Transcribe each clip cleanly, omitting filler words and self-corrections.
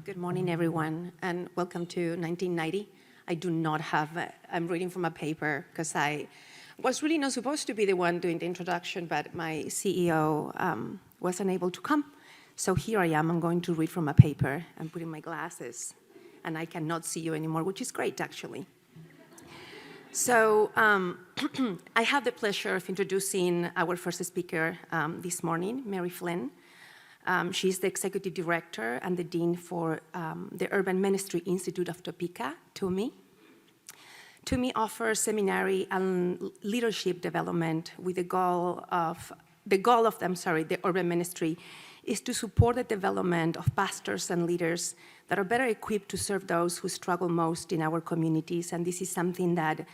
Good morning, everyone, and welcome to 1990. I do not have, I'm reading from a paper because I was really not supposed to be the one doing the introduction, but my CEO was unable to come. So here I am, I'm going to read from a paper. I'm putting my glasses, and I cannot see you anymore, which is great, actually. So I have the pleasure of introducing our first speaker this morning, Mary Flin. She's the Executive Director and the Dean for the Urban Ministry Institute of Topeka, TUMI. TUMI offers seminary and leadership development with the goal of the urban ministry is to support the development of pastors and leaders that are better equipped to serve those who struggle most in our communities. And this is something that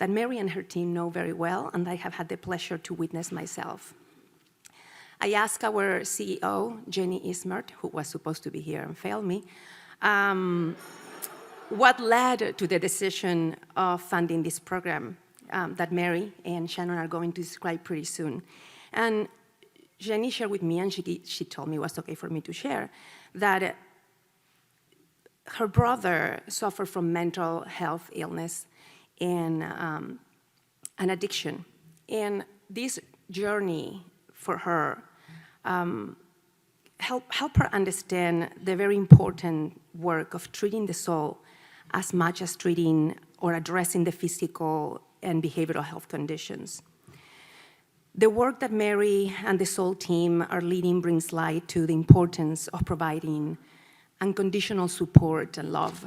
Mary and her team know very well, and I have had the pleasure to witness myself. I asked our CEO, Jenny Ismert, who was supposed to be here and failed me, what led to the decision of funding this program that Mary and Shannon are going to describe pretty soon. And Jenny shared with me, and she told me it was okay for me to share, that her brother suffered from mental health illness and an addiction. And this journey for her help her understand the very important work of treating the soul as much as treating or addressing the physical and behavioral health conditions. The work that Mary and the Soul team are leading brings light to the importance of providing unconditional support and love.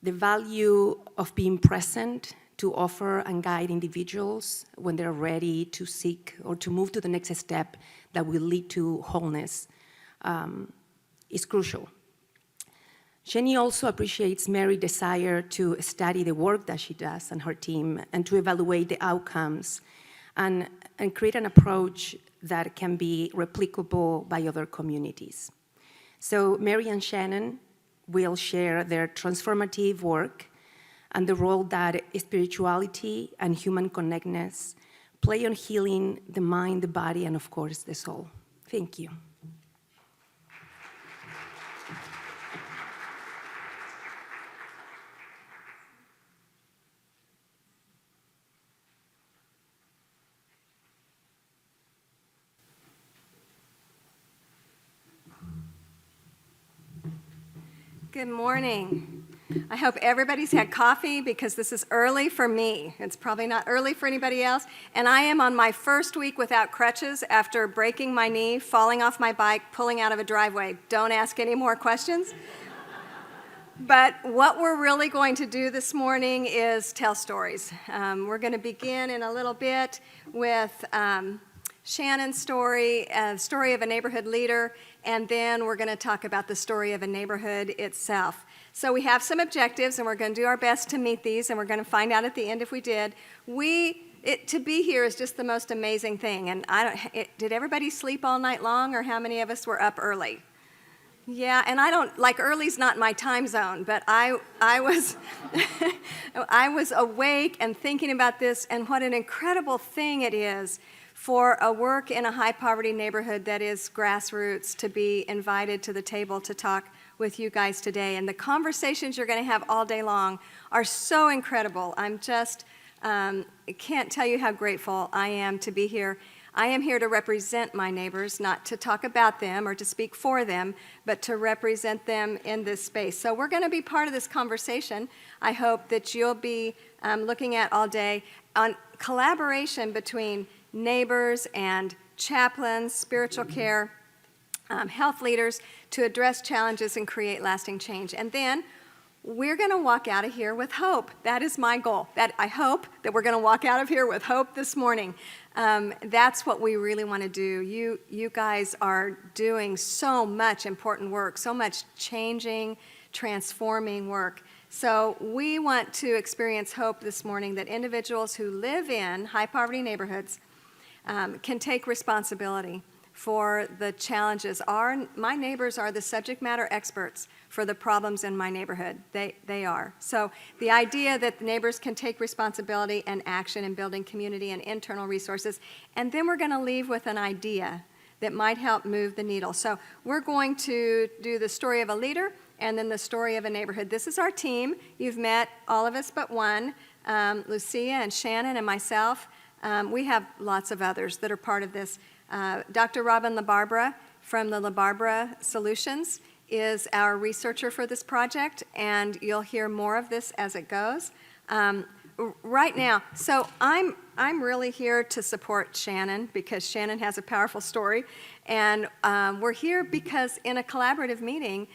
The value of being present to offer and guide individuals when they're ready to seek or to move to the next step that will lead to wholeness is crucial. Jenny also appreciates Mary's desire to study the work that she does and her team and to evaluate the outcomes and create an approach that can be replicable by other communities. So Mary and Shannon will share their transformative work and the role that spirituality and human connectedness play on healing the mind, the body, and of course, the soul. Thank you. Good morning. I hope everybody's had coffee because this is early for me. It's probably not early for anybody else. And I am on my first week without crutches after breaking my knee, falling off my bike, pulling out of a driveway. Don't ask any more questions. But what we're really going to do this morning is tell stories. We're going to begin in a little bit with Shannon's story, the story of a neighborhood leader, and then we're going to talk about the story of a neighborhood itself. So we have some objectives, and we're going to do our best to meet these, and we're going to find out at the end if we did. To be here is just the most amazing thing. And did everybody sleep all night long, or how many of us were up early? Yeah, and I don't, like, early's not my time zone, but I was, I was awake and thinking about this, and what an incredible thing it is for a work in a high-poverty neighborhood that is grassroots to be invited to the table to talk with you guys today. And the conversations you're going to have all day long are so incredible. I'm just, can't tell you how grateful I am to be here. I am here to represent my neighbors, not to talk about them or to speak for them, but to represent them in this space. So we're going to be part of this conversation. I hope that you'll be looking at all day on collaboration between neighbors and chaplains, spiritual care, health leaders to address challenges and create lasting change. And then we're going to walk out of here with hope. That is my goal. I hope that we're going to walk out of here with hope this morning. That's what we really want to do. You guys are doing so much important work, so much changing, transforming work. So we want to experience hope this morning that individuals who live in high-poverty neighborhoods can take responsibility for the challenges. My neighbors are the subject matter experts for the problems in my neighborhood. They are. So the idea that neighbors can take responsibility and action in building community and internal resources, and then we're going to leave with an idea that might help move the needle. So we're going to do the story of a leader and then the story of a neighborhood. This is our team. You've met all of us but one, Lucia and Shannon and myself. We have lots of others that are part of this. Dr. Robin LaBarbera from the LaBarbera Solutions is our researcher for this project, and you'll hear more of this as it goes. Right now, so I'm really here to support Shannon because Shannon has a powerful story, and we're here because in a collaborative meeting,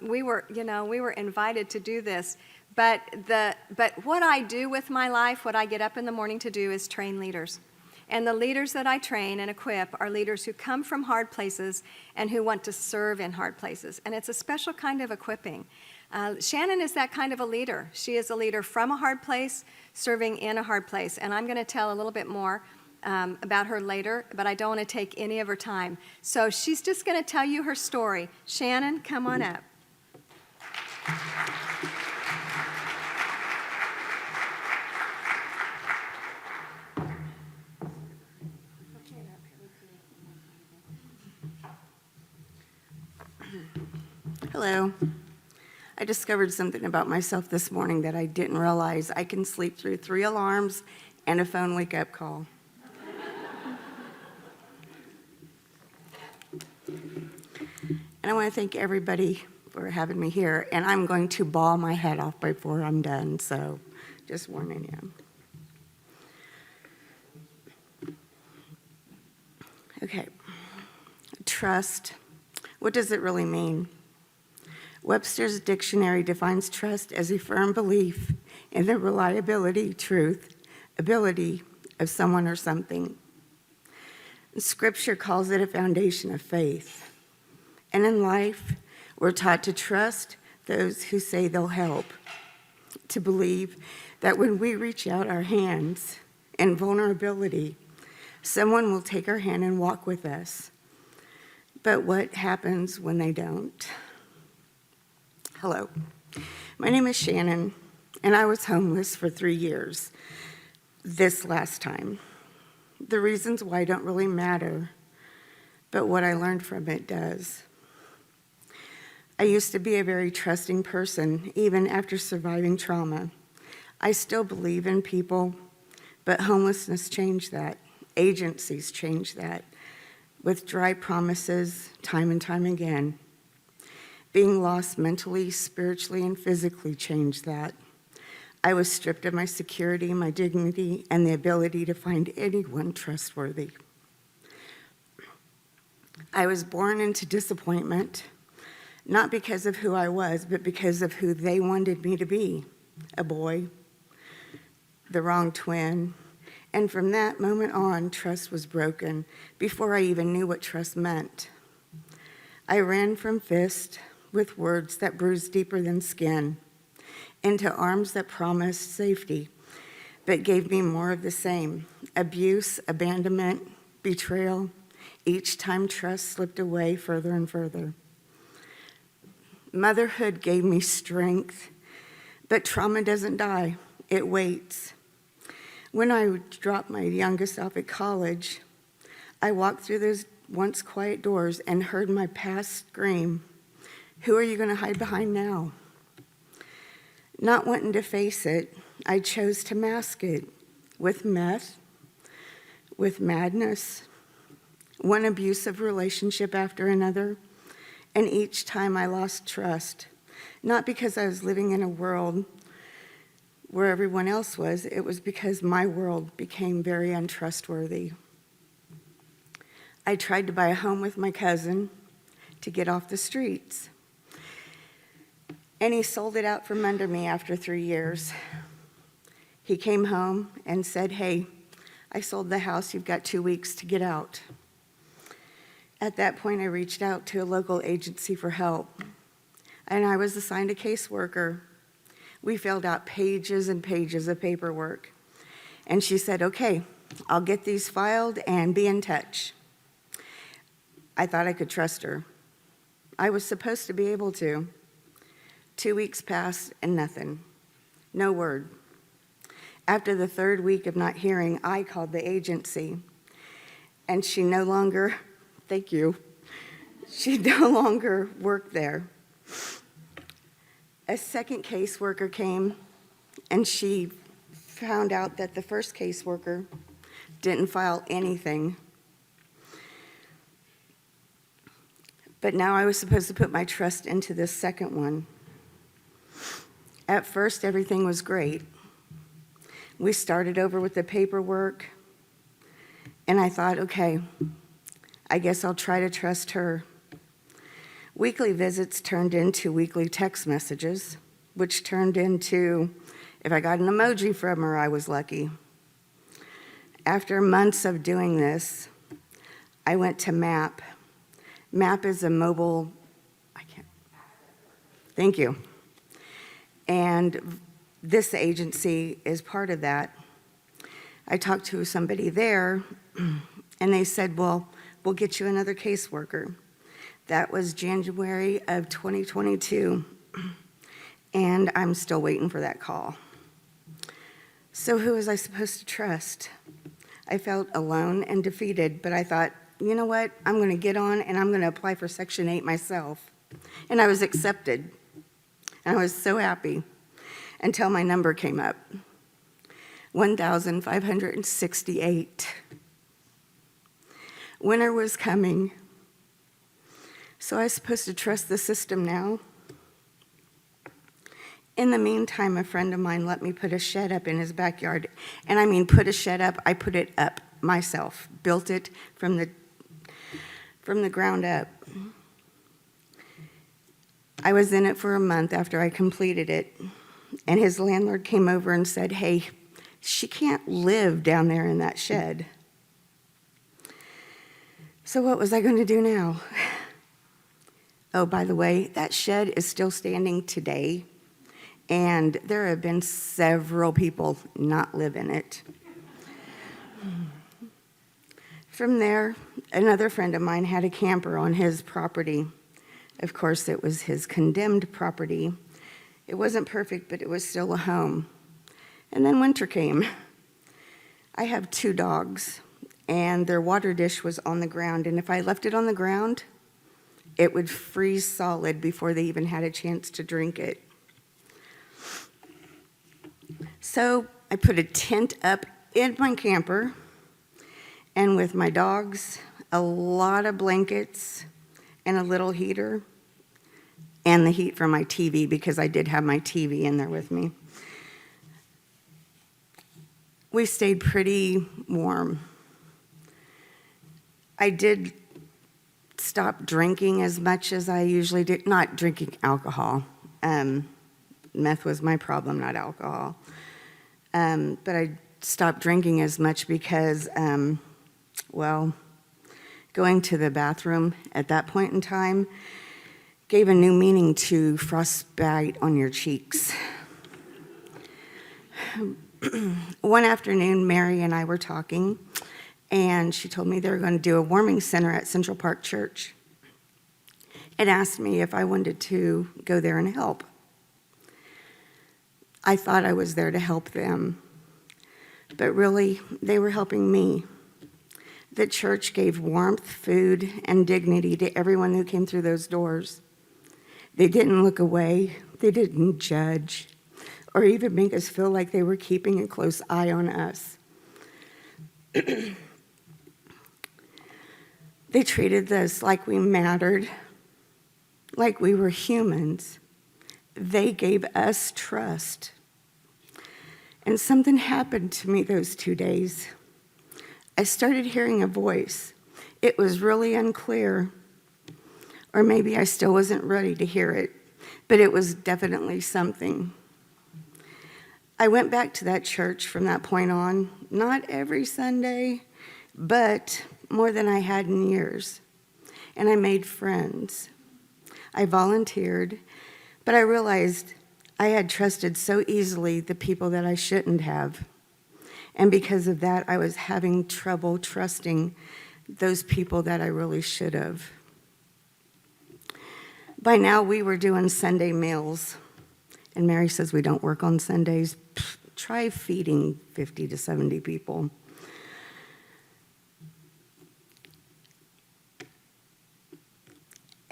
we were invited to do this. But what I do with my life, what I get up in the morning to do, is train leaders. And the leaders that I train and equip are leaders who come from hard places and who want to serve in hard places. And it's a special kind of equipping. Shannon is that kind of a leader. She is a leader from a hard place, serving in a hard place. And I'm going to tell a little bit more about her later, but I don't want to take any of her time. So she's just going to tell you her story. Shannon, come on up. Hello. I discovered something about myself this morning that I didn't realize. I can sleep through 3 alarms and a phone wake-up call. And I want to thank everybody for having me here, and I'm going to bawl my head off before I'm done, so just warning you. Okay. Trust. What does it really mean? Webster's dictionary defines trust as a firm belief in the reliability, truth, ability of someone or something. Scripture calls it a foundation of faith. And in life, we're taught to trust those who say they'll help, to believe that when we reach out our hands in vulnerability, someone will take our hand and walk with us. But what happens when they don't? Hello, my name is Shannon, and I was homeless for 3 years this last time. The reasons why don't really matter, but what I learned from it does. I used to be a very trusting person, even after surviving trauma. I still believe in people, but homelessness changed that. Agencies changed that, with dry promises time and time again. Being lost mentally, spiritually, and physically changed that. I was stripped of my security, my dignity, and the ability to find anyone trustworthy. I was born into disappointment, not because of who I was, but because of who they wanted me to be. A boy, the wrong twin, and from that moment on, trust was broken before I even knew what trust meant. I ran from fist with words that bruised deeper than skin, into arms that promised safety, but gave me more of the same. Abuse, abandonment, betrayal. Each time trust slipped away further and further. Motherhood gave me strength, but trauma doesn't die, it waits. When I dropped my youngest off at college, I walked through those once quiet doors and heard my past scream, "Who are you going to hide behind now?" Not wanting to face it, I chose to mask it with meth, with madness, one abusive relationship after another, and each time I lost trust, not because I was living in a world where everyone else was, it was because my world became very untrustworthy. I tried to buy a home with my cousin to get off the streets. And he sold it out from under me after 3 years. He came home and said, "Hey, I sold the house, you've got 2 weeks to get out." At that point, I reached out to a local agency for help, and I was assigned a caseworker. We filled out pages and pages of paperwork. And she said, "Okay, I'll get these filed and be in touch." I thought I could trust her. I was supposed to be able to. 2 weeks passed and nothing. No word. After the 3rd week of not hearing, I called the agency, and she no longer Thank you. She no longer worked there. A second caseworker came, and she found out that the first caseworker didn't file anything. But now I was supposed to put my trust into this second one. At first, everything was great. We started over with the paperwork, and I thought, okay, I guess I'll try to trust her. Weekly visits turned into weekly text messages, which turned into, if I got an emoji from her, I was lucky. After months of doing this, I went to MAP. MAP is a mobile, thank you. And this agency is part of that. I talked to somebody there, and they said, well, we'll get you another caseworker. That was January of 2022, and I'm still waiting for that call. So who was I supposed to trust? I felt alone and defeated, but I thought, you know what? I'm going to get on, and I'm going to apply for Section 8 myself. And I was accepted, and I was so happy until my number came up, 1,568. Winter was coming, so I was supposed to trust the system now. In the meantime, a friend of mine let me put a shed up in his backyard. And I mean, put a shed up, I put it up myself, built it from the ground up. I was in it for a month after I completed it, and his landlord came over and said, hey, she can't live down there in that shed. So what was I going to do now? Oh, by the way, that shed is still standing today, and there have been several people not live in it. From there, another friend of mine had a camper on his property. Of course, it was his condemned property. It wasn't perfect, but it was still a home. And then winter came. I have 2 dogs, and their water dish was on the ground, and if I left it on the ground, it would freeze solid before they even had a chance to drink it. So I put a tent up in my camper, and with my dogs, a lot of blankets, and a little heater, and the heat from my TV, because I did have my TV in there with me. We stayed pretty warm. I did stop drinking as much as I usually did, not drinking alcohol. Meth was my problem, not alcohol. But I stopped drinking as much because, going to the bathroom at that point in time gave a new meaning to frostbite on your cheeks. One afternoon, Mary and I were talking, and she told me they were going to do a warming center at Central Park Church, and asked me if I wanted to go there and help. I thought I was there to help them, but really, they were helping me. The church gave warmth, food, and dignity to everyone who came through those doors. They didn't look away, they didn't judge, or even make us feel like they were keeping a close eye on us. They treated us like we mattered, like we were humans. They gave us trust. And something happened to me those 2 days. I started hearing a voice. It was really unclear, or maybe I still wasn't ready to hear it, but it was definitely something. I went back to that church from that point on, not every Sunday, but more than I had in years. And I made friends. I volunteered, but I realized I had trusted so easily the people that I shouldn't have. And because of that, I was having trouble trusting those people that I really should have. By now, we were doing Sunday meals. And Mary says we don't work on Sundays. Try feeding 50 to 70 people.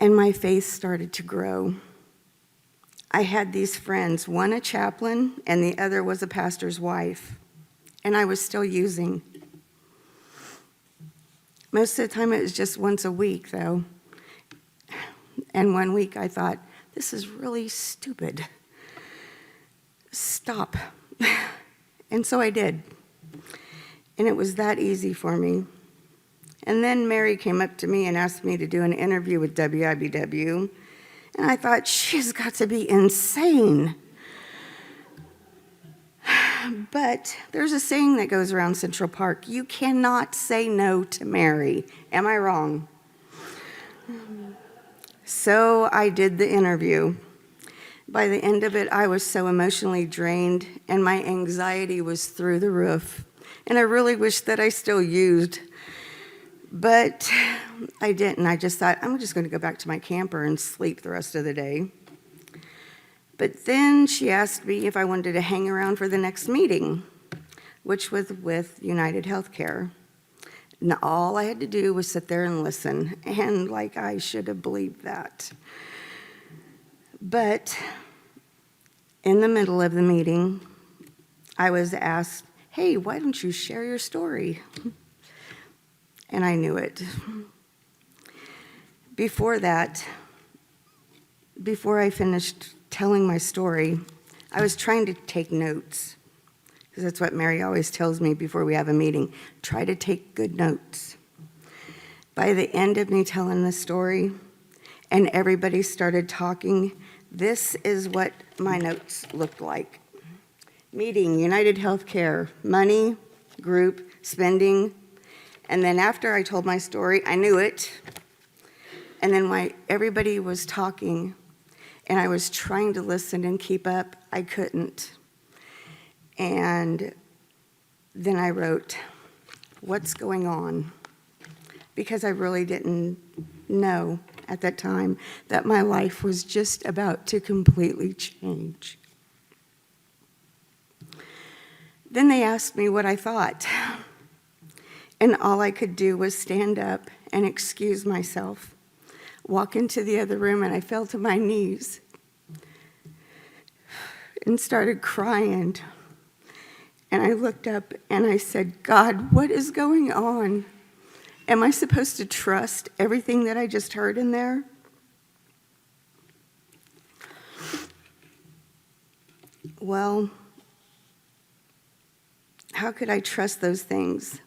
and my faith started to grow. I had these friends, one a chaplain and the other was a pastor's wife, and I was still using. Most of the time it was just once a week, though. And one week I thought, this is really stupid. Stop. And so I did. And it was that easy for me. And then Mary came up to me and asked me to do an interview with WIBW. And I thought, she's got to be insane. But there's a saying that goes around Central Park: you cannot say no to Mary. Am I wrong? So I did the interview. By the end of it, I was so emotionally drained, and my anxiety was through the roof. And I really wish that I still used, but I didn't. I just thought, I'm just going to go back to my camper and sleep the rest of the day. But then she asked me if I wanted to hang around for the next meeting, which was with United Healthcare. And all I had to do was sit there and listen, and like I should have believed that. But in the middle of the meeting, I was asked, hey, why don't you share your story? And I knew it. Before that, before I finished telling my story, I was trying to take notes, because that's what Mary always tells me before we have a meeting: try to take good notes. By the end of me telling the story, and everybody started talking, this is what my notes looked like. Meeting, United Healthcare, money, group, spending. And then after I told my story, I knew it. And then while everybody was talking, and I was trying to listen and keep up, I couldn't. And then I wrote, what's going on? Because I really didn't know at that time that my life was just about to completely change. Then they asked me what I thought. And all I could do was stand up and excuse myself, walk into the other room, and I fell to my knees and started crying. And I looked up and I said, God, what is going on? Am I supposed to trust everything that I just heard in there? Well, how could I trust those things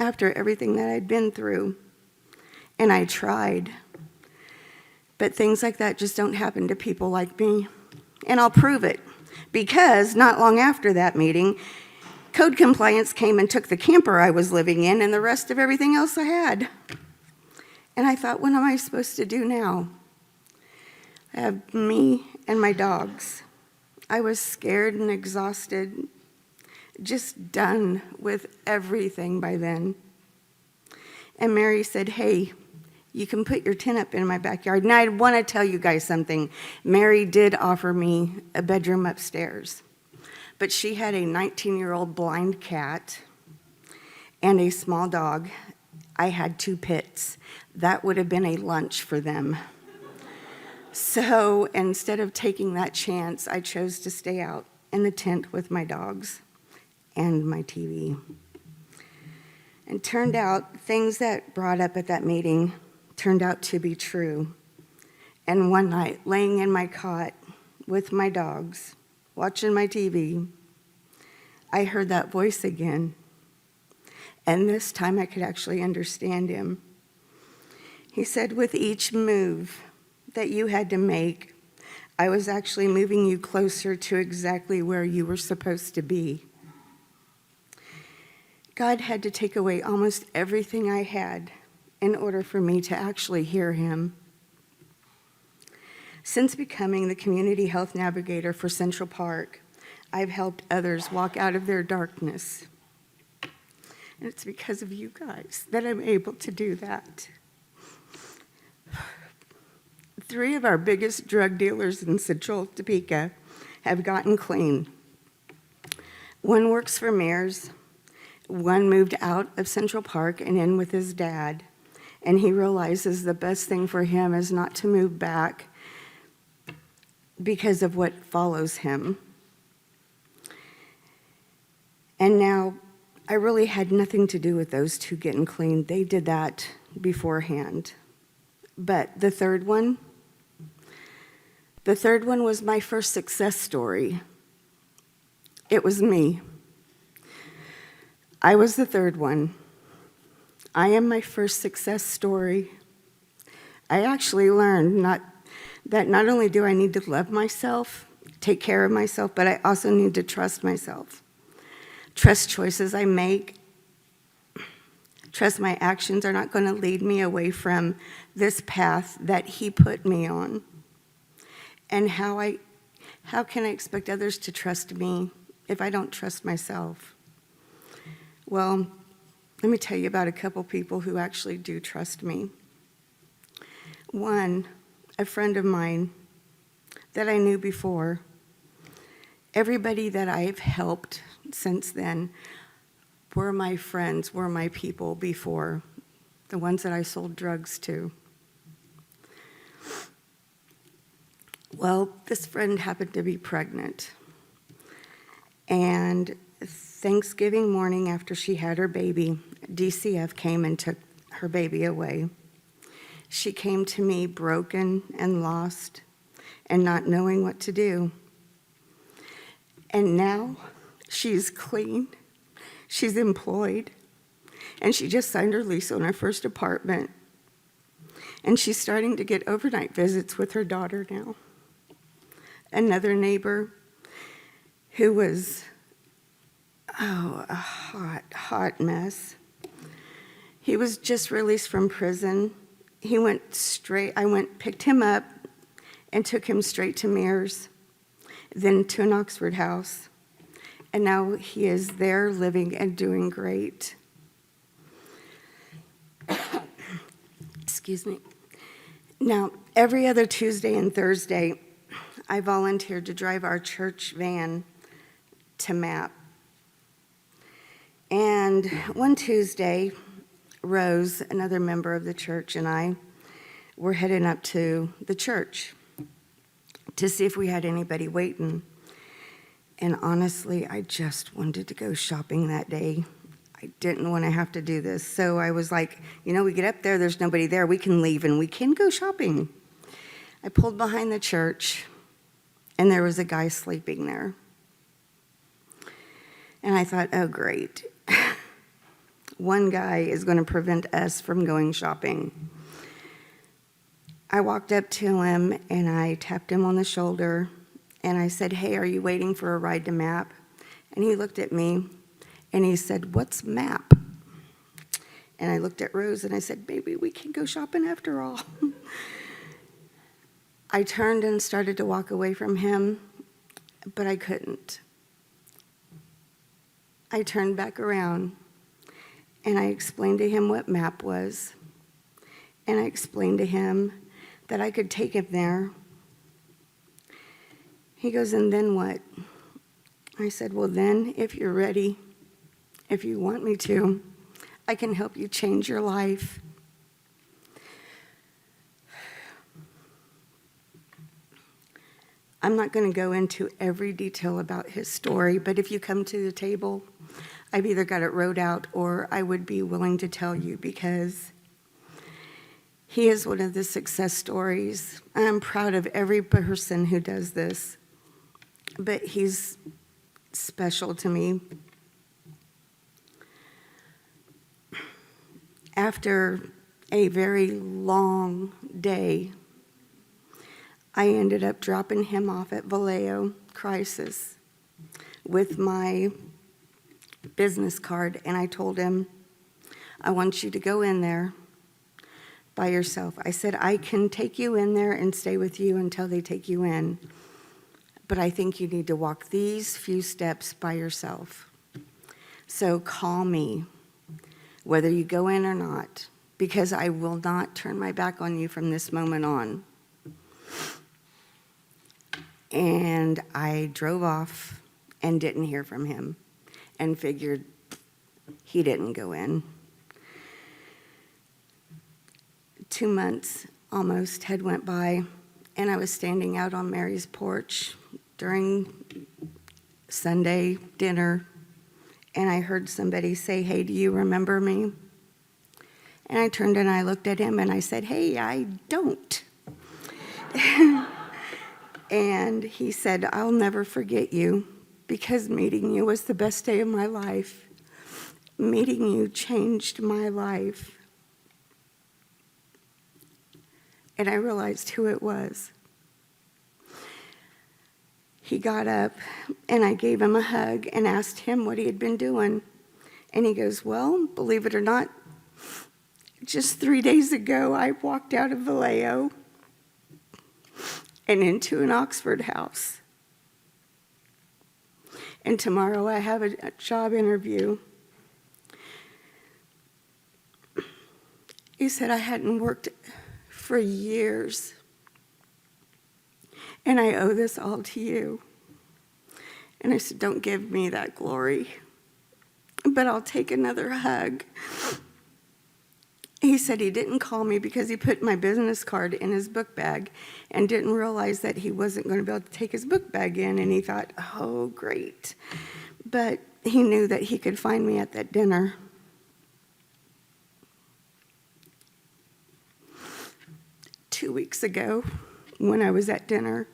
after everything that I'd been through? And I tried. But things like that just don't happen to people like me. And I'll prove it, because not long after that meeting, code compliance came and took the camper I was living in and the rest of everything else I had. And I thought, what am I supposed to do now? I have me and my dogs. I was scared and exhausted, just done with everything by then. And Mary said, hey, you can put your tent up in my backyard. And I want to tell you guys something. Mary did offer me a bedroom upstairs, but she had a 19-year-old blind cat and a small dog. I had 2 pits. That would have been a lunch for them. So instead of taking that chance, I chose to stay out in the tent with my dogs and my TV. And turned out, things that brought up at that meeting turned out to be true. And one night, laying in my cot with my dogs, watching my TV, I heard that voice again. And this time I could actually understand him. He said, with each move that you had to make, I was actually moving you closer to exactly where you were supposed to be. God had to take away almost everything I had in order for me to actually hear him. Since becoming the Community Health Navigator for Central Park, I've helped others walk out of their darkness. And it's because of you guys that I'm able to do that. 3 of our biggest drug dealers in Central Topeka have gotten clean. 1 works for Mears. 1 moved out of Central Park and in with his dad. and he realizes the best thing for him is not to move back because of what follows him. And now, I really had nothing to do with those two getting clean. They did that beforehand. But the third one was my first success story. It was me. I was the third one. I am my first success story. I actually learned that not only do I need to love myself, take care of myself, but I also need to trust myself. Trust choices I make. Trust my actions are not going to lead me away from this path that he put me on. And how can I expect others to trust me if I don't trust myself? Well, let me tell you about a couple people who actually do trust me. One, a friend of mine that I knew before. Everybody that I've helped since then were my friends, were my people before, the ones that I sold drugs to. Well, this friend happened to be pregnant. And Thanksgiving morning after she had her baby, DCF came and took her baby away. She came to me broken and lost and not knowing what to do. And now she's clean, she's employed, and she just signed her lease on her first apartment. And she's starting to get overnight visits with her daughter now. Another neighbor who was, a hot mess. He was just released from prison. I picked him up and took him straight to Mears, then to an Oxford house. And now he is there living and doing great. Excuse me. Now, every other Tuesday and Thursday, I volunteered to drive our church van to MAP. And one Tuesday, Rose, another member of the church, and I were heading up to the church to see if we had anybody waiting. And honestly, I just wanted to go shopping that day. I didn't want to have to do this. So I was like, we get up there, there's nobody there, we can leave and we can go shopping. I pulled behind the church, and there was a guy sleeping there. And I thought, oh, great. One guy is going to prevent us from going shopping. I walked up to him, and I tapped him on the shoulder, and I said, hey, are you waiting for a ride to MAP? And he looked at me, and he said, what's MAP? And I looked at Rose, and I said, baby, we can go shopping after all. I turned and started to walk away from him, but I couldn't. I turned back around, and I explained to him what MAP was, and I explained to him that I could take him there. He goes, and then what? I said, well, then, if you're ready, if you want me to, I can help you change your life. I'm not going to go into every detail about his story, but if you come to the table, I've either got it wrote out or I would be willing to tell you, because he is one of the success stories. I'm proud of every person who does this, but he's special to me. After a very long day, I ended up dropping him off at Vallejo Crisis with my business card, and I told him, I want you to go in there by yourself. I said, I can take you in there and stay with you until they take you in, but I think you need to walk these few steps by yourself. So call me, whether you go in or not, because I will not turn my back on you from this moment on. And I drove off and didn't hear from him and figured he didn't go in. 2 months almost had went by, and I was standing out on Mary's porch during Sunday dinner, and I heard somebody say, "Hey, do you remember me?" And I turned and I looked at him and I said, "Hey, I don't." And he said, "I'll never forget you, because meeting you was the best day of my life. Meeting you changed my life." And I realized who it was. He got up, and I gave him a hug and asked him what he had been doing. And he goes, "Well, believe it or not, just 3 days ago, I walked out of Vallejo and into an Oxford house. And tomorrow I have a job interview." He said, "I hadn't worked for years, and I owe this all to you." And I said, "Don't give me that glory, but I'll take another hug." He said he didn't call me because he put my business card in his book bag and didn't realize that he wasn't going to be able to take his book bag in, and he thought, "Oh, great." But he knew that he could find me at that dinner. Two weeks ago, when I was at dinner,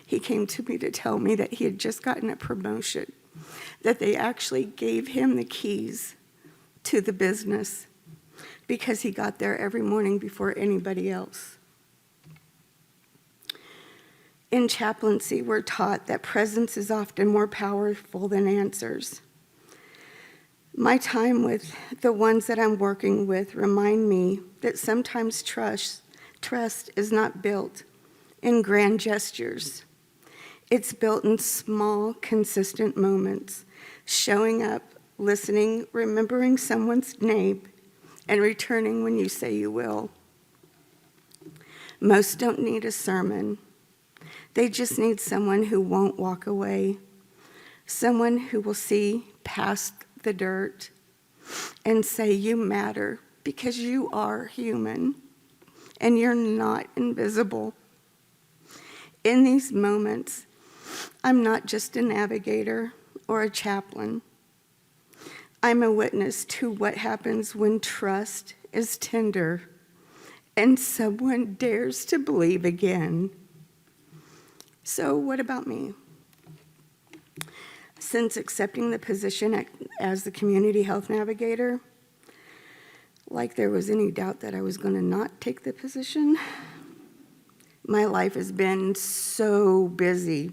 he came to me to tell me that he had just gotten a promotion, that they actually gave him the keys to the business because he got there every morning before anybody else. In chaplaincy, we're taught that presence is often more powerful than answers. My time with the ones that I'm working with remind me that sometimes trust is not built in grand gestures. It's built in small, consistent moments, showing up, listening, remembering someone's name, and returning when you say you will. Most don't need a sermon. They just need someone who won't walk away, someone who will see past the dirt and say, "You matter because you are human and you're not invisible." In these moments, I'm not just a navigator or a chaplain. I'm a witness to what happens when trust is tender and someone dares to believe again. So what about me? Since accepting the position as the community health navigator, like there was any doubt that I was going to not take the position, my life has been so busy.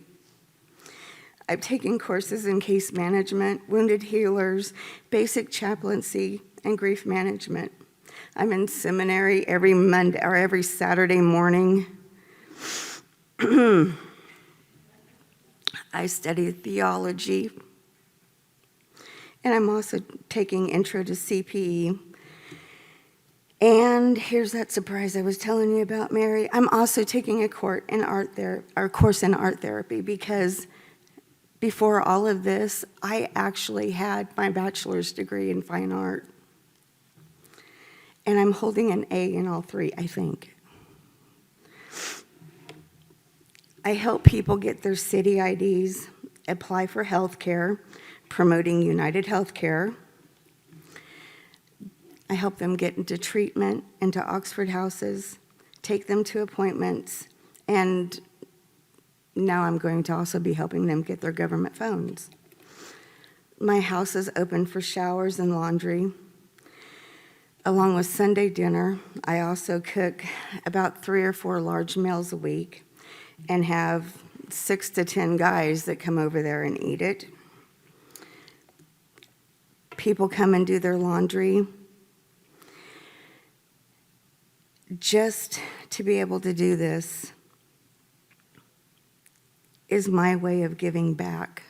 I've taken courses in case management, wounded healers, basic chaplaincy, and grief management. I'm in seminary every Monday or every Saturday morning. I study theology, and I'm also taking intro to CPE. And here's that surprise I was telling you about, Mary. I'm also taking a course in art therapy because before all of this, I actually had my bachelor's degree in fine art. And I'm holding an A in all three, I think. I help people get their city IDs, apply for health care, promoting United Healthcare. I help them get into treatment, into Oxford houses, take them to appointments, and now I'm going to also be helping them get their government phones. My house is open for showers and laundry. Along with Sunday dinner, I also cook about 3 or 4 large meals a week and have 6 to 10 guys that come over there and eat it. People come and do their laundry. Just to be able to do this is my way of giving back.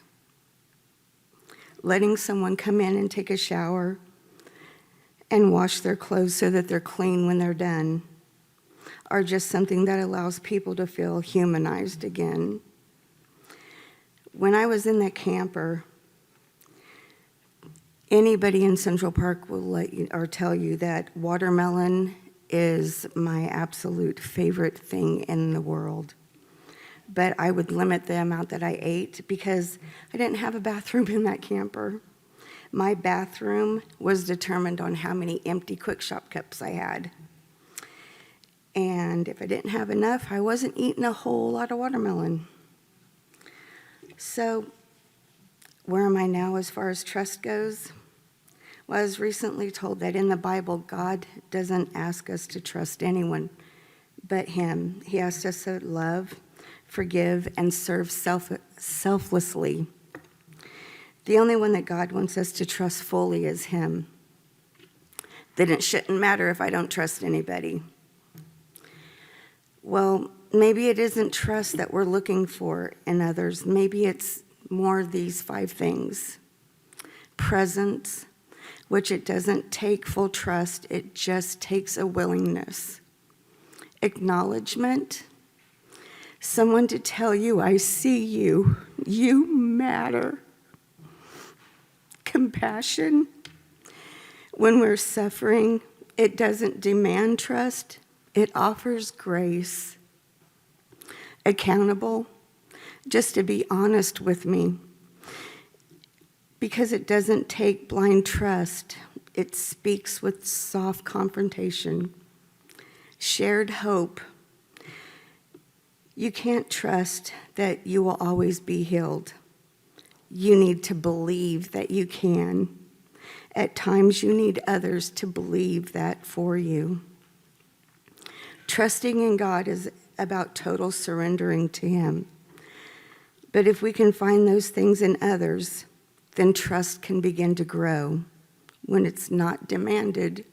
Letting someone come in and take a shower and wash their clothes so that they're clean when they're done are just something that allows people to feel humanized again. When I was in that camper, anybody in Central Park will let you or tell you that watermelon is my absolute favorite thing in the world. But I would limit the amount that I ate because I didn't have a bathroom in that camper. My bathroom was determined on how many empty Quick Shop cups I had. And if I didn't have enough, I wasn't eating a whole lot of watermelon. So, where am I now as far as trust goes? Well, I was recently told that in the Bible, God doesn't ask us to trust anyone but Him. He asks us to love, forgive, and serve selflessly. The only one that God wants us to trust fully is Him. Then it shouldn't matter if I don't trust anybody. Well, maybe it isn't trust that we're looking for in others. Maybe it's more these 5 things. Presence, which it doesn't take full trust, it just takes a willingness. Acknowledgement, someone to tell you, I see you, you matter. Compassion, when we're suffering, it doesn't demand trust, it offers grace. Accountable, just to be honest with me, because it doesn't take blind trust, it speaks with soft confrontation. Shared hope, you can't trust that you will always be healed. You need to believe that you can. At times, you need others to believe that for you. Trusting in God is about total surrendering to Him. But if we can find those things in others, then trust can begin to grow. When it's not demanded,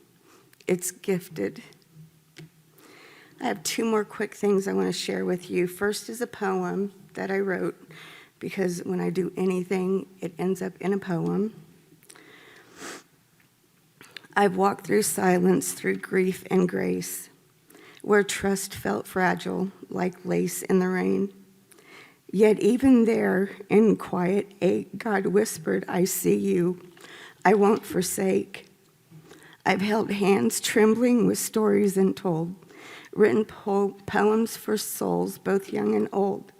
it's gifted. I have 2 more quick things I want to share with you. First is a poem that I wrote, because when I do anything, it ends up in a poem. I've walked through silence, through grief and grace, where trust felt fragile, like lace in the rain. Yet even there, in quiet ache, God whispered, I see you, I won't forsake. I've held hands trembling with stories untold, written poems for souls, both young and old.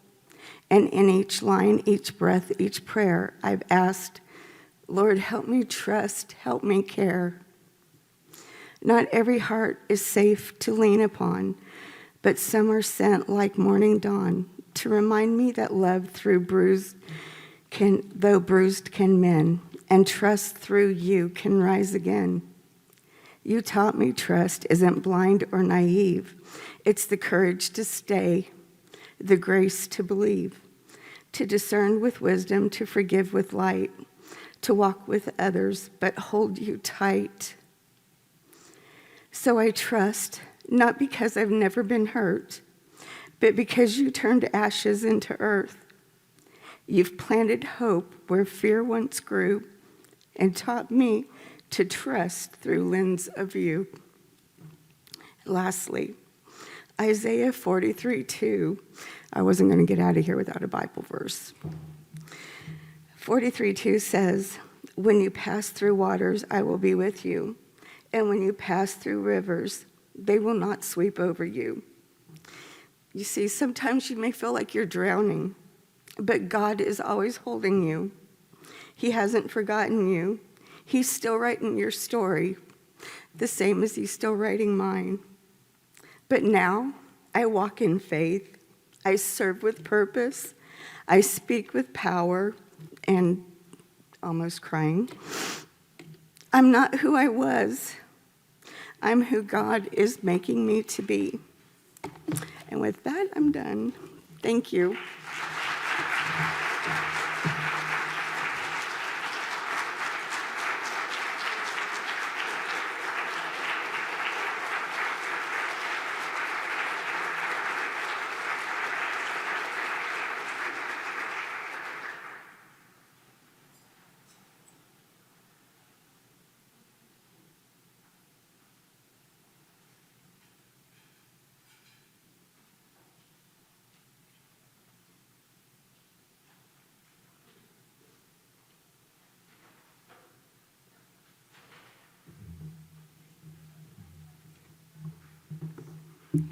And in each line, each breath, each prayer, I've asked, Lord, help me trust, help me care. Not every heart is safe to lean upon, but some are sent like morning dawn to remind me that love though bruised can mend, and trust through you can rise again. You taught me trust isn't blind or naive. It's the courage to stay, the grace to believe, to discern with wisdom, to forgive with light, to walk with others, but hold you tight. So I trust, not because I've never been hurt, but because you turned ashes into earth. You've planted hope where fear once grew and taught me to trust through lens of you. Lastly, Isaiah 43:2. I wasn't going to get out of here without a Bible verse. 43:2 says, when you pass through waters, I will be with you. And when you pass through rivers, they will not sweep over you. You see, sometimes you may feel like you're drowning, but God is always holding you. He hasn't forgotten you. He's still writing your story, the same as He's still writing mine. But now, I walk in faith. I serve with purpose. I speak with power, and almost crying. I'm not who I was. I'm who God is making me to be. And with that, I'm done. Thank you.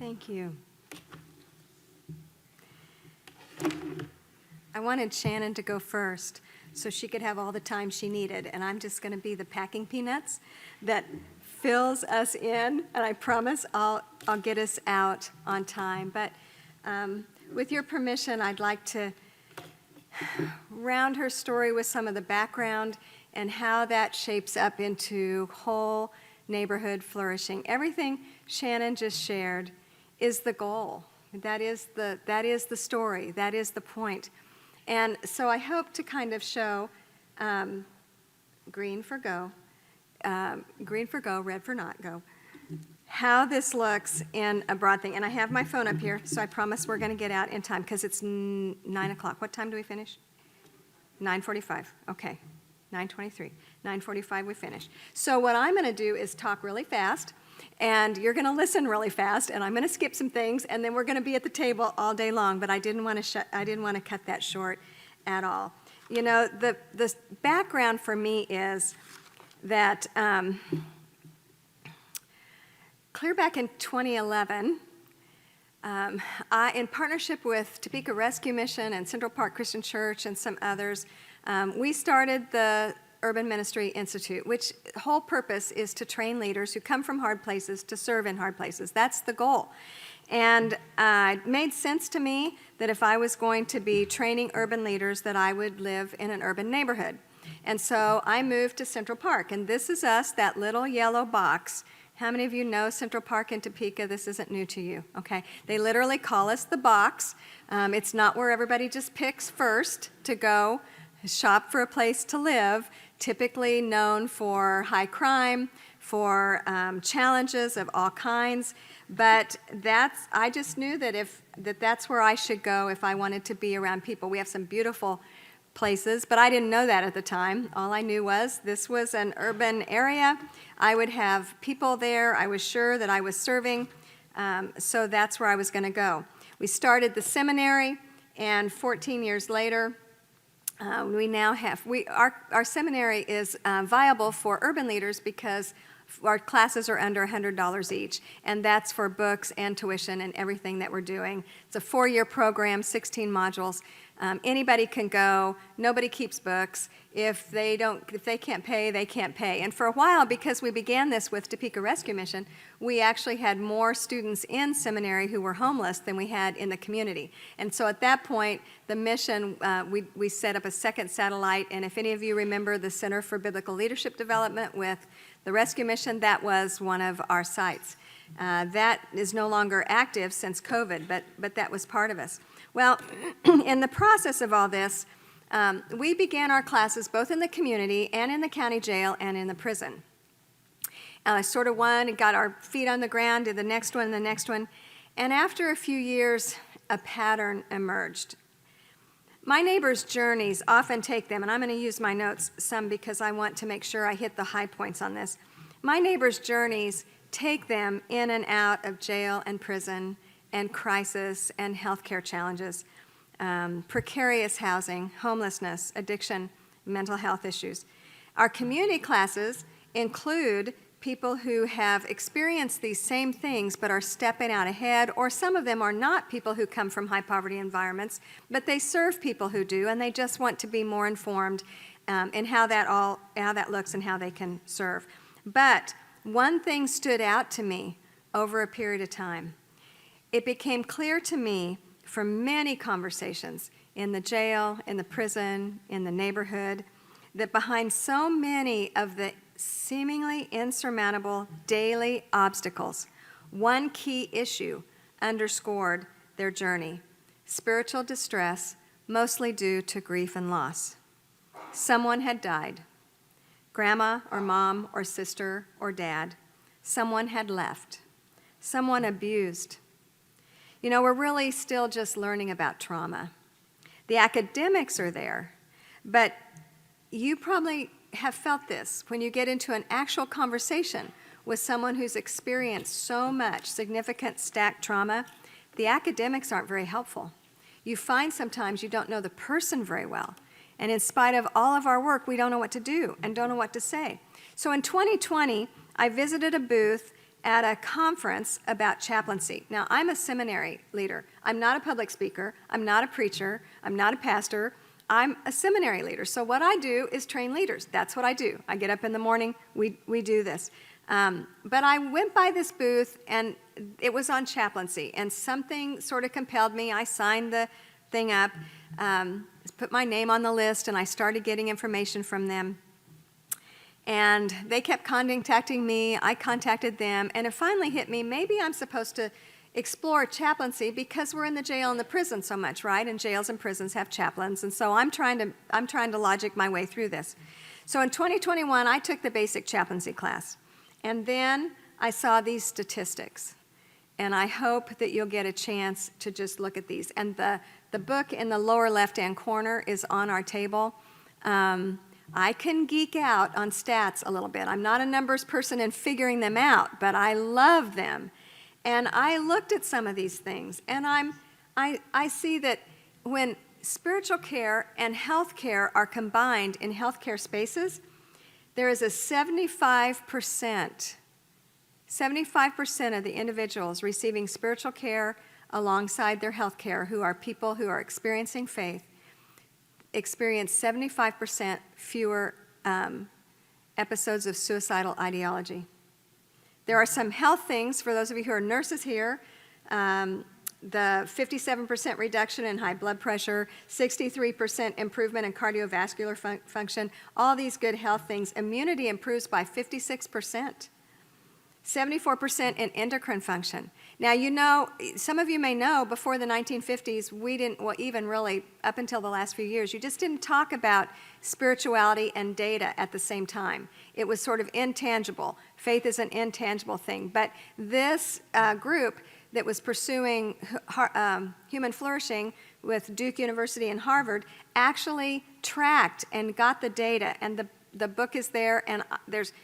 Thank you. I wanted Shannon to go first so she could have all the time she needed, and I'm just going to be the packing peanuts that fills us in, and I promise I'll get us out on time. But with your permission, I'd like to round her story with some of the background and how that shapes up into whole neighborhood flourishing. Everything Shannon just shared is the goal. That is the story. That is the point. And so I hope to kind of show green for go, red for not go, how this looks in a broad thing. And I have my phone up here, so I promise we're going to get out in time because it's 9 o'clock. What time do we finish? 9:45. Okay. 9:23. 9:45 we finish. So what I'm going to do is talk really fast, and you're going to listen really fast, and I'm going to skip some things, and then we're going to be at the table all day long. But I didn't want to cut that short at all. You know, the background for me is that clear back in 2011, in partnership with Topeka Rescue Mission and Central Park Christian Church and some others, we started the Urban Ministry Institute, which whole purpose is to train leaders who come from hard places to serve in hard places. That's the goal. And it made sense to me that if I was going to be training urban leaders, that I would live in an urban neighborhood. And so I moved to Central Park, and this is us, that little yellow box. How many of you know Central Park in Topeka? This isn't new to you, okay? They literally call us the box. It's not where everybody just picks first to go shop for a place to live, typically known for high crime, for challenges of all kinds. But I just knew that that's where I should go if I wanted to be around people. We have some beautiful places, but I didn't know that at the time. All I knew was this was an urban area. I would have people there. I was sure that I was serving, so that's where I was going to go. We started the seminary, and 14 years later, we now have, our seminary is viable for urban leaders because our classes are under $100 each, and that's for books and tuition and everything that we're doing. It's a 4-year program, 16 modules. Anybody can go. Nobody keeps books. If they can't pay, they can't pay. And for a while, because we began this with Topeka Rescue Mission, we actually had more students in seminary who were homeless than we had in the community. And so at that point, the mission, we set up a second satellite. And if any of you remember the Center for Biblical Leadership Development with the Rescue Mission, that was one of our sites. That is no longer active since COVID, but that was part of us. Well, in the process of all this, we began our classes both in the community and in the county jail and in the prison. Sort of one and got our feet on the ground, did the next one and the next one. And after a few years, a pattern emerged. My neighbors' journeys often take them, and I'm going to use my notes some because I want to make sure I hit the high points on this. My neighbors' journeys take them in and out of jail and prison and crisis and healthcare challenges, precarious housing, homelessness, addiction, mental health issues. Our community classes include people who have experienced these same things but are stepping out ahead, or some of them are not people who come from high poverty environments, but they serve people who do, and they just want to be more informed in how that looks and how they can serve. But one thing stood out to me over a period of time. It became clear to me from many conversations in the jail, in the prison, in the neighborhood, that behind so many of the seemingly insurmountable daily obstacles, one key issue underscored their journey: spiritual distress, mostly due to grief and loss. Someone had died. Grandma or mom or sister or dad. Someone had left. Someone abused. You know, we're really still just learning about trauma. The academics are there, but you probably have felt this when you get into an actual conversation with someone who's experienced so much significant stacked trauma. The academics aren't very helpful. You find sometimes you don't know the person very well, and in spite of all of our work, we don't know what to do and don't know what to say. So in 2020, I visited a booth at a conference about chaplaincy. Now, I'm a seminary leader. I'm not a public speaker. I'm not a preacher. I'm not a pastor. I'm a seminary leader. So what I do is train leaders. That's what I do. I get up in the morning. We do this. But I went by this booth, and it was on chaplaincy, and something sort of compelled me. I signed the thing up, put my name on the list, and I started getting information from them. And they kept contacting me. I contacted them, and it finally hit me, maybe I'm supposed to explore chaplaincy because we're in the jail and the prison so much, right? And jails and prisons have chaplains, and so I'm trying to logic my way through this. So in 2021, I took the basic chaplaincy class, and then I saw these statistics, and I hope that you'll get a chance to just look at these. And the book in the lower left-hand corner is on our table. I can geek out on stats a little bit. I'm not a numbers person in figuring them out, but I love them. And I looked at some of these things, and I see that when spiritual care and health care are combined in healthcare spaces, there is a 75% of the individuals receiving spiritual care alongside their health care, who are people who are experiencing faith, experience 75% fewer episodes of suicidal ideology. There are some health things for those of you who are nurses here. The 57% reduction in high blood pressure, 63% improvement in cardiovascular function, all these good health things. Immunity improves by 56%. 74% in endocrine function. Now, you know, some of you may know, before the 1950s, we didn't, well, even really up until the last few years, you just didn't talk about spirituality and data at the same time. It was sort of intangible. Faith is an intangible thing. But this group that was pursuing human flourishing with Duke University and Harvard actually tracked and got the data, and the book is there, and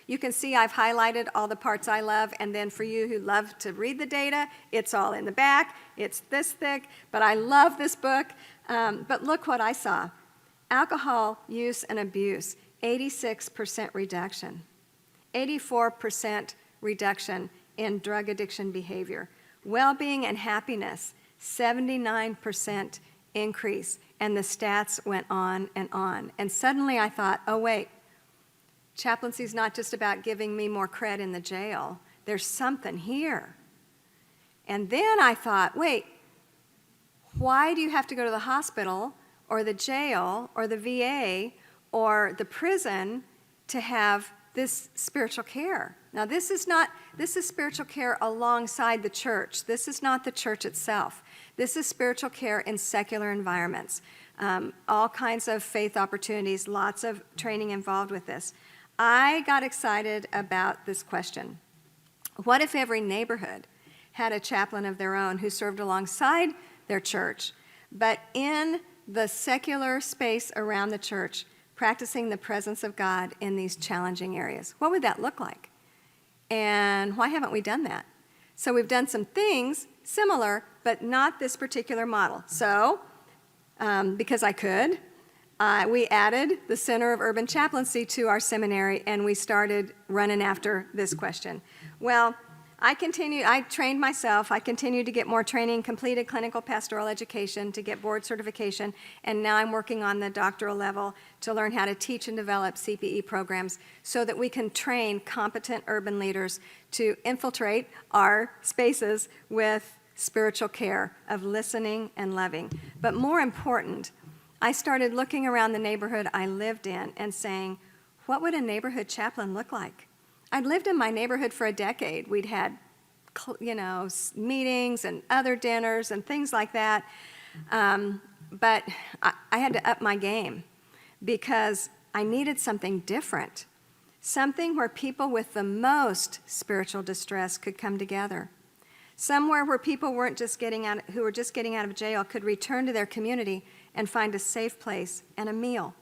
you can see I've highlighted all the parts I love, and then for you who love to read the data, it's all in the back. It's this thick, but I love this book. But look what I saw. Alcohol use and abuse, 86% reduction. 84% reduction in drug addiction behavior. Well-being and happiness, 79% increase, and the stats went on and on. And suddenly I thought, oh wait, chaplaincy is not just about giving me more cred in the jail. There's something here. And then I thought, wait, why do you have to go to the hospital or the jail or the VA or the prison to have this spiritual care? Now, this is spiritual care alongside the church. This is not the church itself. This is spiritual care in secular environments. All kinds of faith opportunities, lots of training involved with this. I got excited about this question. What if every neighborhood had a chaplain of their own who served alongside their church, but in the secular space around the church, practicing the presence of God in these challenging areas? What would that look like? And why haven't we done that? So we've done some things similar, but not this particular model. So, because I could, we added the Center of Urban Chaplaincy to our seminary, and we started running after this question. Well, I trained myself. I continued to get more training, completed clinical pastoral education to get board certification, and now I'm working on the doctoral level to learn how to teach and develop CPE programs so that we can train competent urban leaders to infiltrate our spaces with spiritual care of listening and loving. But more important, I started looking around the neighborhood I lived in and saying, what would a neighborhood chaplain look like? I'd lived in my neighborhood for a decade. We'd had, meetings and other dinners and things like that. But I had to up my game because I needed something different, something where people with the most spiritual distress could come together, somewhere where people who were just getting out of jail could return to their community and find a safe place and a meal.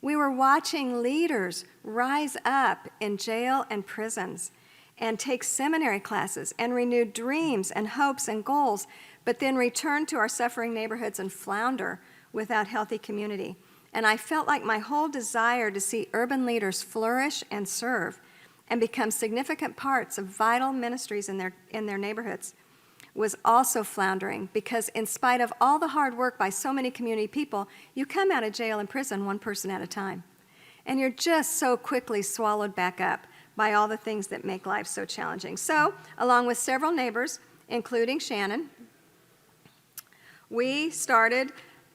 We were watching leaders rise up in jail and prisons and take seminary classes and renew dreams and hopes and goals, but then return to our suffering neighborhoods and flounder without healthy community. And I felt like my whole desire to see urban leaders flourish and serve and become significant parts of vital ministries in their neighborhoods, was also floundering, because in spite of all the hard work by so many community people, you come out of jail and prison one person at a time. And you're just so quickly swallowed back up by all the things that make life so challenging. So, along with several neighbors, including Shannon, we started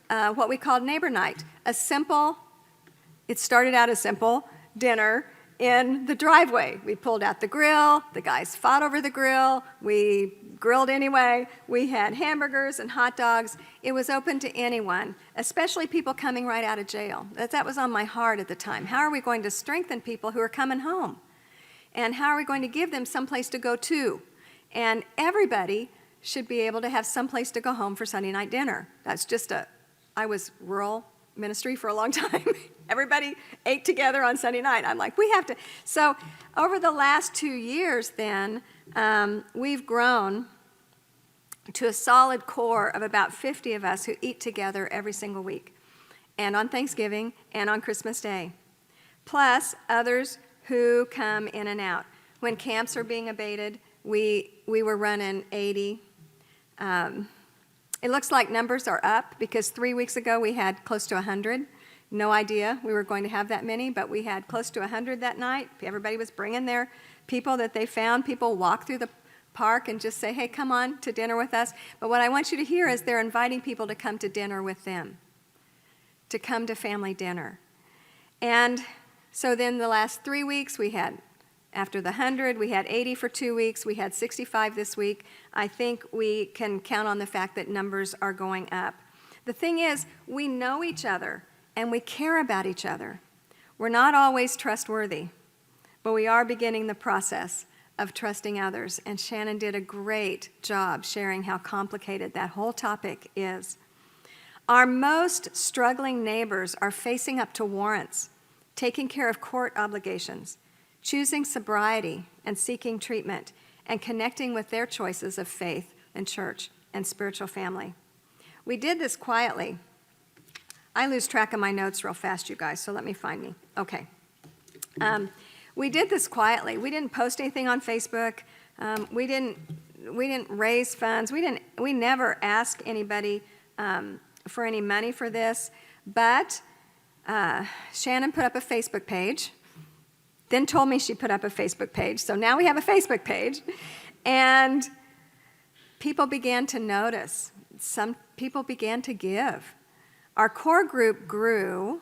what we called Neighbor Night, it started out a simple dinner in the driveway. We pulled out the grill, the guys fought over the grill, we grilled anyway, we had hamburgers and hot dogs. It was open to anyone, especially people coming right out of jail. That was on my heart at the time. How are we going to strengthen people who are coming home? And how are we going to give them someplace to go to? And everybody should be able to have someplace to go home for Sunday night dinner. I was rural ministry for a long time. Everybody ate together on Sunday night. I'm like, we have to. So over the last 2 years then, we've grown to a solid core of about 50 of us who eat together every single week, and on Thanksgiving and on Christmas Day, plus others who come in and out. When camps are being abated, we were running 80. It looks like numbers are up, because 3 weeks ago we had close to 100. No idea we were going to have that many, but we had close to 100 that night. Everybody was bringing their people that they found. People walk through the park and just say, hey, come on to dinner with us. But what I want you to hear is they're inviting people to come to dinner with them, to come to family dinner. And so then the last 3 weeks we had, after the 100, we had 80 for 2 weeks. We had 65 this week. I think we can count on the fact that numbers are going up. The thing is, we know each other and we care about each other. We're not always trustworthy, but we are beginning the process of trusting others. And Shannon did a great job sharing how complicated that whole topic is. Our most struggling neighbors are facing up to warrants, taking care of court obligations, choosing sobriety and seeking treatment, and connecting with their choices of faith and church and spiritual family. We did this quietly. I lose track of my notes real fast, you guys, so let me find me. Okay. We did this quietly. We didn't post anything on Facebook. We didn't raise funds. We never asked anybody for any money for this, but Shannon put up a Facebook page, then told me she put up a Facebook page. So now we have a Facebook page. And people began to notice. Some people began to give. Our core group grew,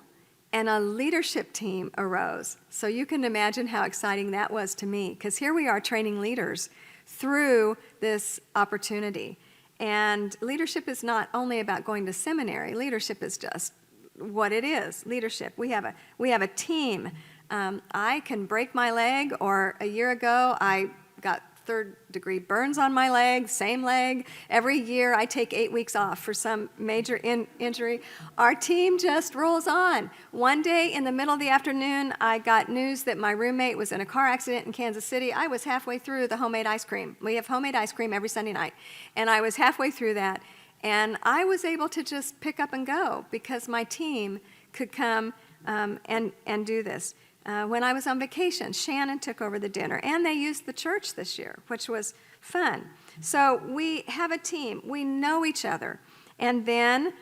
and a leadership team arose. So you can imagine how exciting that was to me, because here we are training leaders through this opportunity. And leadership is not only about going to seminary. Leadership is just what it is, leadership. We have a team. I can break my leg, or a year ago I got third-degree burns on my leg, same leg. Every year I take 8 weeks off for some major injury. Our team just rolls on. One day in the middle of the afternoon, I got news that my roommate was in a car accident in Kansas City. I was halfway through the homemade ice cream. We have homemade ice cream every Sunday night. And I was halfway through that, and I was able to just pick up and go because my team could come and do this. When I was on vacation, Shannon took over the dinner, and they used the church this year, which was fun. So we have a team. We know each other. And then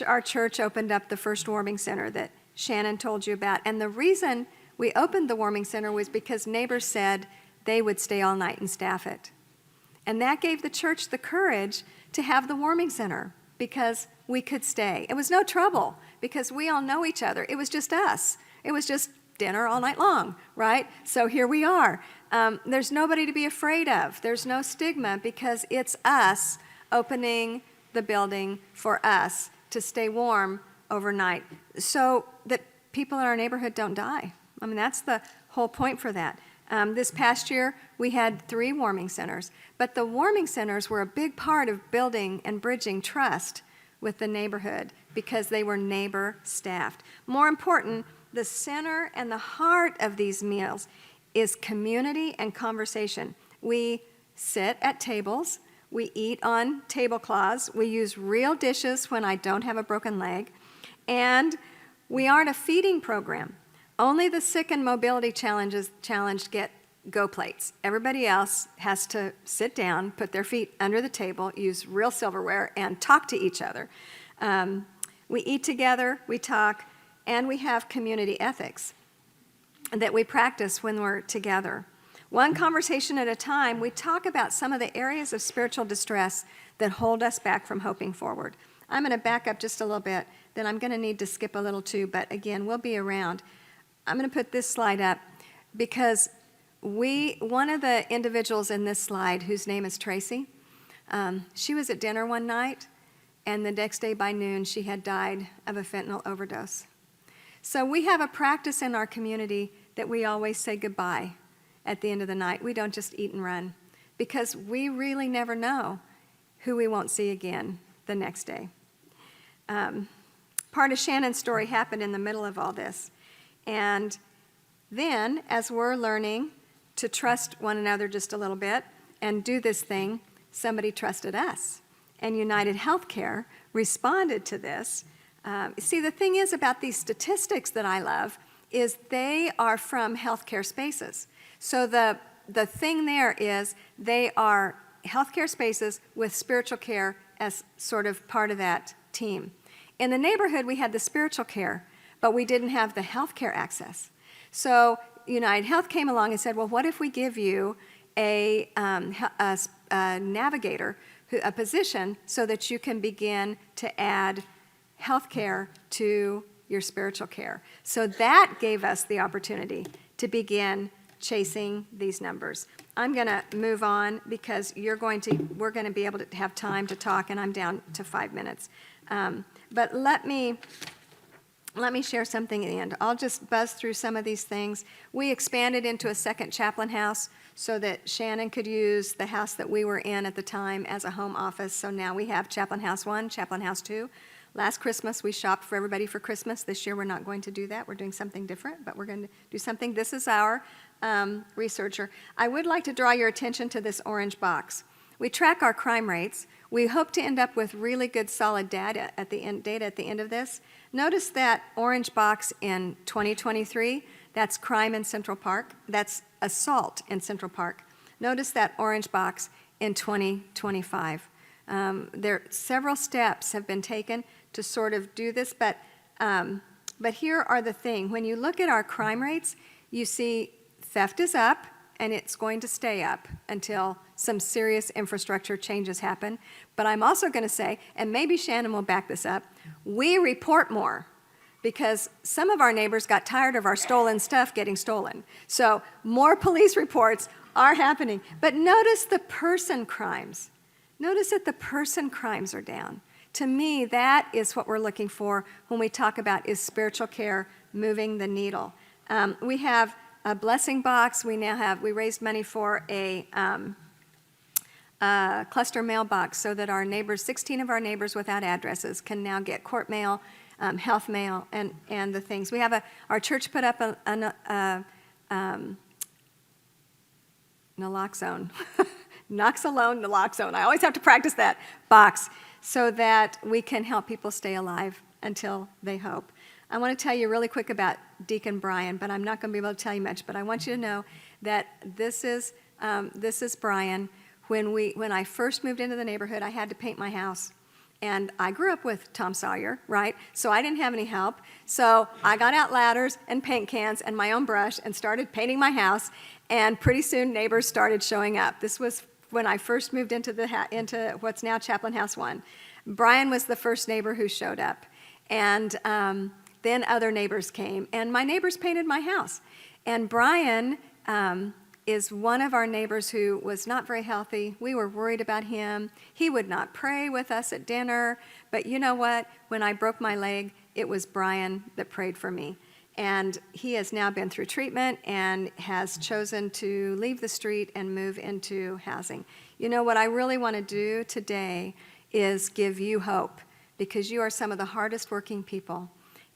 our church opened up the first warming center that Shannon told you about. And the reason we opened the warming center was because neighbors said they would stay all night and staff it. And that gave the church the courage to have the warming center, because we could stay. It was no trouble, because we all know each other. It was just us. It was just dinner all night long, right? So here we are. There's nobody to be afraid of. There's no stigma, because it's us opening the building for us to stay warm overnight so that people in our neighborhood don't die. I mean, that's the whole point for that. This past year, we had 3 warming centers, but the warming centers were a big part of building and bridging trust with the neighborhood, because they were neighbor staffed. More important, the center and the heart of these meals is community and conversation. We sit at tables, we eat on tablecloths, we use real dishes when I don't have a broken leg, and we aren't a feeding program. Only the sick and mobility challenged get go plates. Everybody else has to sit down, put their feet under the table, use real silverware, and talk to each other. We eat together, we talk, and we have community ethics that we practice when we're together. One conversation at a time, we talk about some of the areas of spiritual distress that hold us back from hoping forward. I'm going to back up just a little bit, then I'm going to need to skip a little too, but again, we'll be around. I'm going to put this slide up because one of the individuals in this slide, whose name is Tracy, she was at dinner one night, and the next day by noon, she had died of a fentanyl overdose. So we have a practice in our community that we always say goodbye at the end of the night. We don't just eat and run, because we really never know who we won't see again the next day. Part of Shannon's story happened in the middle of all this. And then, as we're learning to trust one another just a little bit and do this thing, somebody trusted us. And United Healthcare responded to this. See, the thing is about these statistics that I love is they are from healthcare spaces. So the thing there is they are healthcare spaces with spiritual care as sort of part of that team. In the neighborhood, we had the spiritual care, but we didn't have the healthcare access. So United Health came along and said, well, what if we give you a navigator, a position, so that you can begin to add healthcare to your spiritual care. So that gave us the opportunity to begin chasing these numbers. I'm going to move on because we're going to be able to have time to talk, and I'm down to 5 minutes. But let me share something at the end. I'll just buzz through some of these things. We expanded into a second Chaplain house so that Shannon could use the house that we were in at the time as a home office. So now we have Chaplain House 1, Chaplain House 2. Last Christmas, we shopped for everybody for Christmas. This year, we're not going to do that. We're doing something different, but we're going to do something. This is our researcher. I would like to draw your attention to this orange box. We track our crime rates. We hope to end up with really good, solid data at the end of this. Notice that orange box in 2023. That's crime in Central Park. That's assault in Central Park. Notice that orange box in 2025. Several steps have been taken to sort of do this, but here are the thing. When you look at our crime rates, you see theft is up, and it's going to stay up until some serious infrastructure changes happen. But I'm also going to say, and maybe Shannon will back this up, we report more because some of our neighbors got tired of our stolen stuff getting stolen. So more police reports are happening. But notice the person crimes. Notice that the person crimes are down. To me, that is what we're looking for when we talk about is spiritual care moving the needle. We have a blessing box. We raised money for a cluster mailbox so that our neighbors, 16 of our neighbors without addresses, can now get court mail, health mail, and the things. We have our church put up a naloxone. Noxalone, naloxone. I always have to practice that box so that we can help people stay alive until they hope. I want to tell you really quick about Deacon Brian, but I'm not going to be able to tell you much. But I want you to know that this is Brian. When I first moved into the neighborhood, I had to paint my house. And I grew up with Tom Sawyer, right? So I didn't have any help. So I got out ladders and paint cans and my own brush and started painting my house. And pretty soon neighbors started showing up. This was when I first moved into what's now Chaplain House 1. Brian was the first neighbor who showed up. And then other neighbors came, and my neighbors painted my house. And Brian is one of our neighbors who was not very healthy. We were worried about him. He would not pray with us at dinner. But you know what? When I broke my leg, it was Brian that prayed for me. And he has now been through treatment and has chosen to leave the street and move into housing. You know, what I really want to do today is give you hope, because you are some of the hardest working people.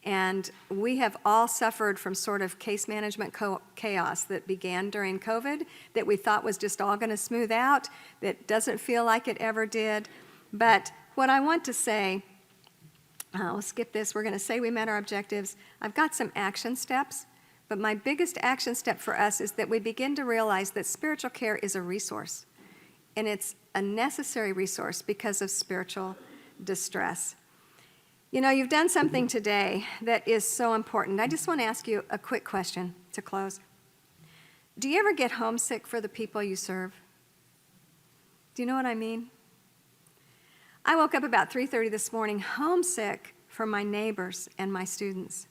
And we have all suffered from sort of case management chaos that began during COVID that we thought was just all going to smooth out, that doesn't feel like it ever did. But what I want to say, I'll skip this. We're going to say we met our objectives. I've got some action steps But my biggest action step for us is that we begin to realize that spiritual care is a resource, and it's a necessary resource because of spiritual distress. You know, you've done something today that is so important. I just want to ask you a quick question to close. Do you ever get homesick for the people you serve? Do you know what I mean? I woke up about 3:30 this morning homesick for my neighbors and my students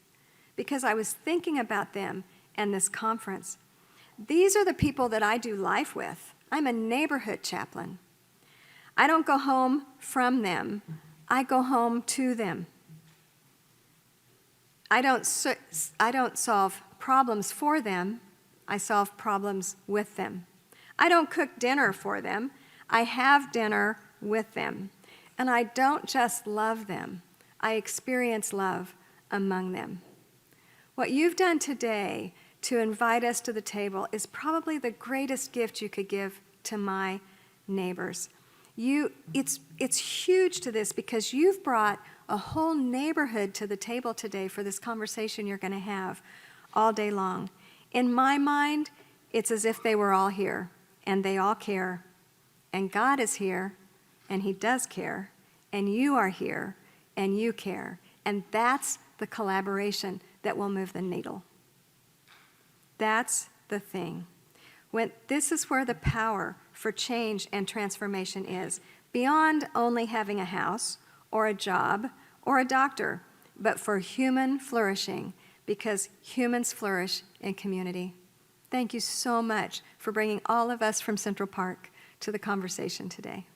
because I was thinking about them and this conference. These are the people that I do life with. I'm a neighborhood chaplain. I don't go home from them. I go home to them. I don't solve problems for them. I solve problems with them. I don't cook dinner for them. I have dinner with them. And I don't just love them. I experience love among them. What you've done today to invite us to the table is probably the greatest gift you could give to my neighbors. It's huge to this because you've brought a whole neighborhood to the table today for this conversation you're going to have all day long. In my mind, it's as if they were all here, and they all care. And God is here, and He does care. And you are here, and you care. And that's the collaboration that will move the needle. That's the thing. This is where the power for change and transformation is, beyond only having a house or a job or a doctor, but for human flourishing, because humans flourish in community. Thank you so much for bringing all of us from Central Park to the conversation today.